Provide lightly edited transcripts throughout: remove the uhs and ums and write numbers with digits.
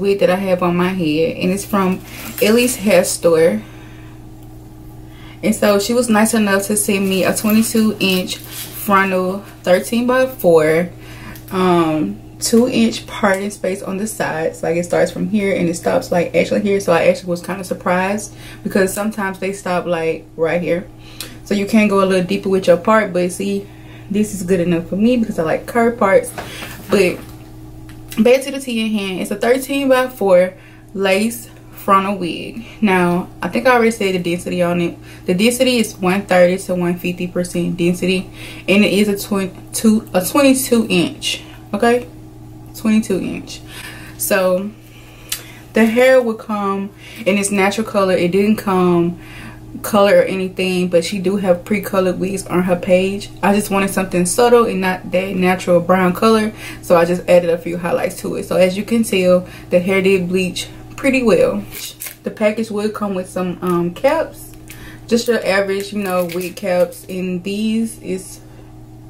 wig that I have on my head, and it's from ELEE'S hair store. And so she was nice enough to send me a 22-inch frontal 13x4, 2-inch parting space on the sides. Like, it starts from here and it stops like actually here. So I actually was kind of surprised because sometimes they stop like right here, so you can go a little deeper with your part. But see, this is good enough for me because I like curved parts. But back to the tea in hand. It's a 13x4 lace frontal wig. Now, I think I already said the density on it. The density is 130 to 150% density, and it is a 22 inch. Okay, 22 inch. So the hair would come in its natural color. It didn't come color or anything, but she do have pre-colored wigs on her page. I just wanted something subtle and not that natural brown color, so I just added a few highlights to it. So as you can tell, the hair did bleach pretty well. The package would come with some caps, just your average, you know, wig caps, and these is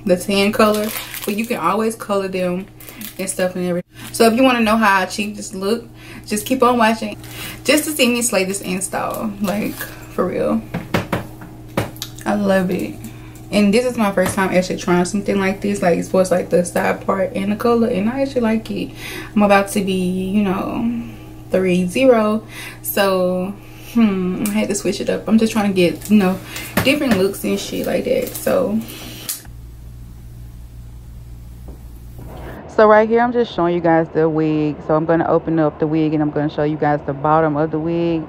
the tan color, but you can always color them and stuff and everything. So if you want to know how I achieve this look, just keep on watching just to see me slay this install. Like, for real, I love it. And this is my first time actually trying something like this, like as far as like the side part and the color, and I actually like it. I'm about to be, you know, 3-0, so I had to switch it up. I'm just trying to get, you know, different looks and shit like that. So right here I'm just showing you guys the wig. So I'm going to open up the wig and I'm going to show you guys the bottom of the wig,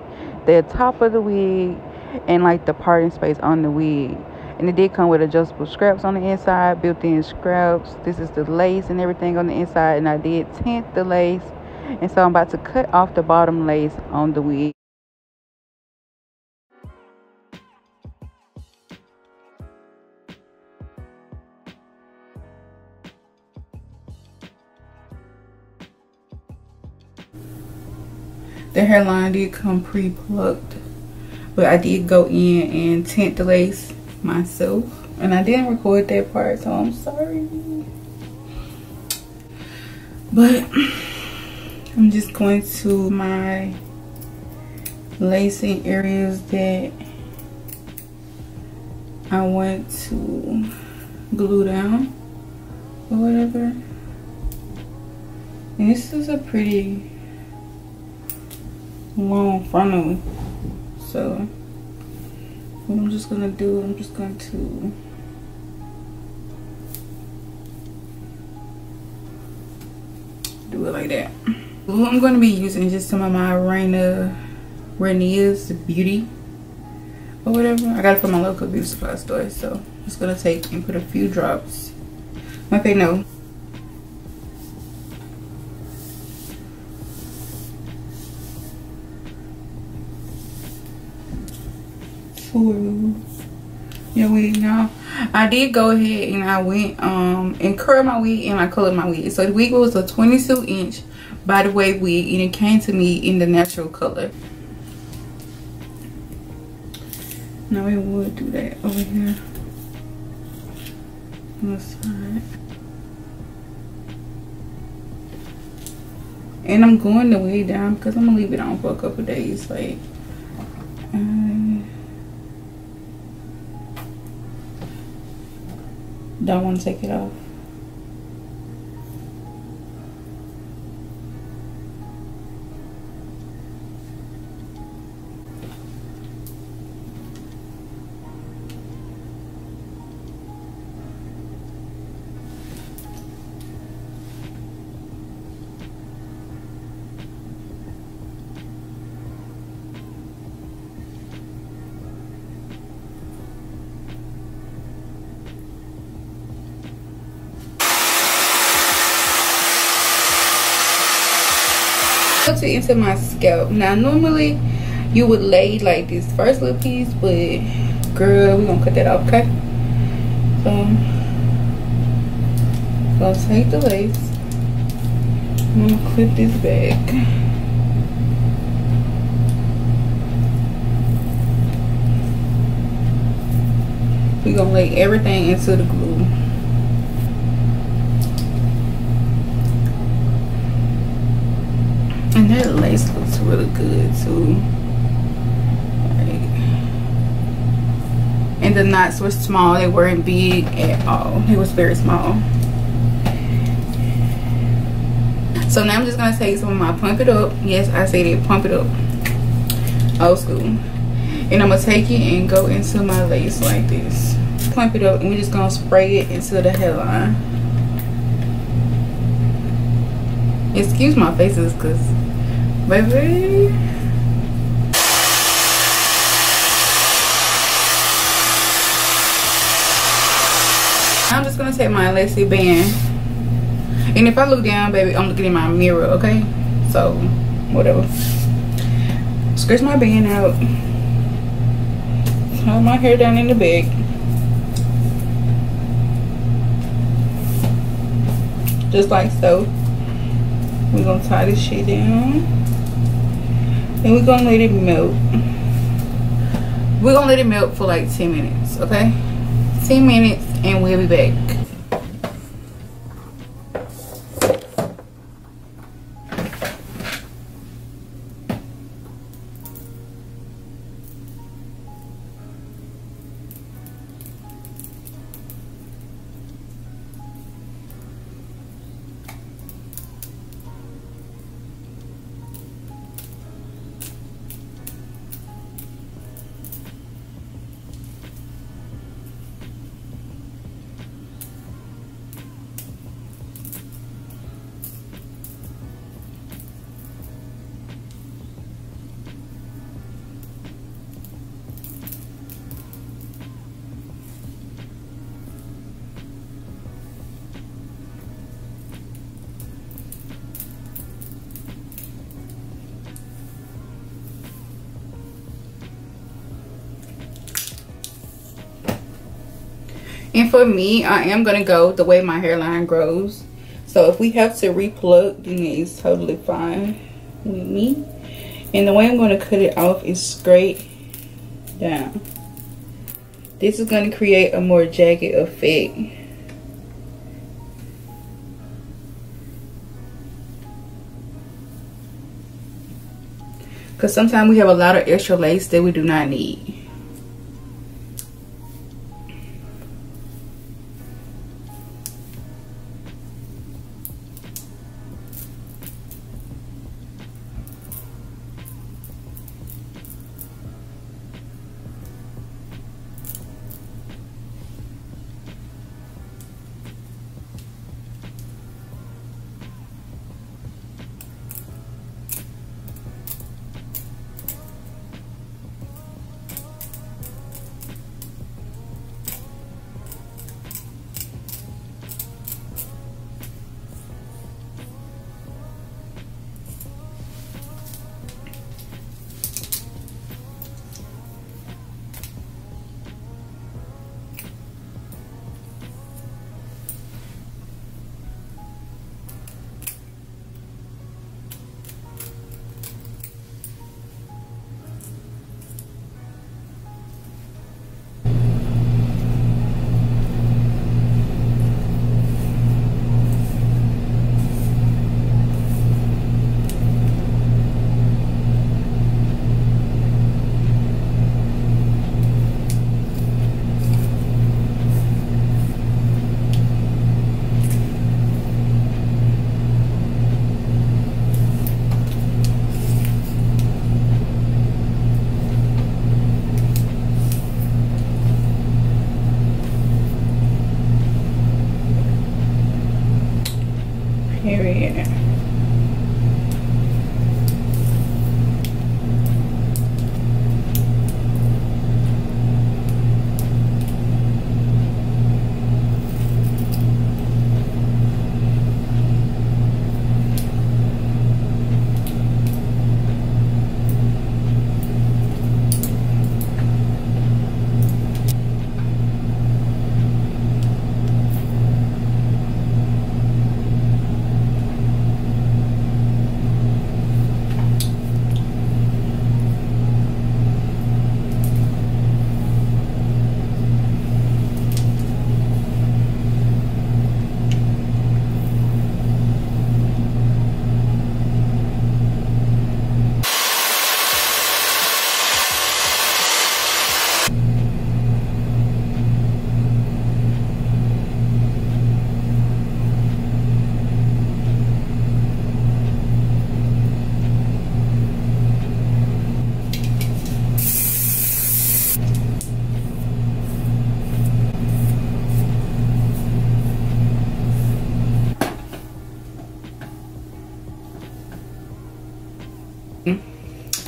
the top of the wig, and like the parting space on the wig. And it did come with adjustable straps on the inside, built-in straps. This is the lace and everything on the inside, and I did tint the lace. And so I'm about to cut off the bottom lace on the wig. The hairline did come pre-plucked, but I did go in and tint the lace myself, and I didn't record that part, so I'm sorry. But I'm just going to my lacing areas that I want to glue down or whatever. And this is a pretty long frontal, so what I'm just gonna do, I'm just going to do it like that. I'm going to be using just some of my Rainier's Beauty or whatever. I got it from my local beauty supply store, so I'm just gonna take and put a few drops. Okay, no. Your wig. Now I did go ahead and I went and curled my wig and I colored my wig. So the wig was a 22-inch body wave wig, and it came to me in the natural color. Now we would do that over here on the side. And I'm going the way down because I'm gonna leave it on for a couple of days. Like, don't want to take it off. Into my scalp. Now normally you would lay like this first little piece, but girl, we're gonna cut that off. Okay, so I'll take the lace, I'm gonna clip this back. We're gonna lay everything into the glue. And that lace looks really good too. And the knots were small, they weren't big at all. It was very small. So now I'm just gonna take some of my Pump It Up. Yes, I said it, Pump It Up. Old school. And I'm gonna take it and go into my lace like this. Pump it up, and we're just gonna spray it into the hairline. Excuse my faces, cause baby. I'm just gonna take my lacy band, and if I look down, baby, I'm looking in my mirror, okay? So whatever. Scratch my band out. Tie my hair down in the back. Just like so. We're gonna tie this shit down. And we're gonna let it melt. We're gonna let it melt for like 10 minutes, okay? 10 minutes and we'll be back. And for me, I am going to go the way my hairline grows. So if we have to repluck, then it's totally fine with me. And the way I'm going to cut it off is straight down. This is going to create a more jagged effect. Because sometimes we have a lot of extra lace that we do not need.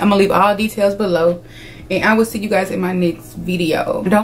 I'm gonna leave all details below, and I will see you guys in my next video. Don't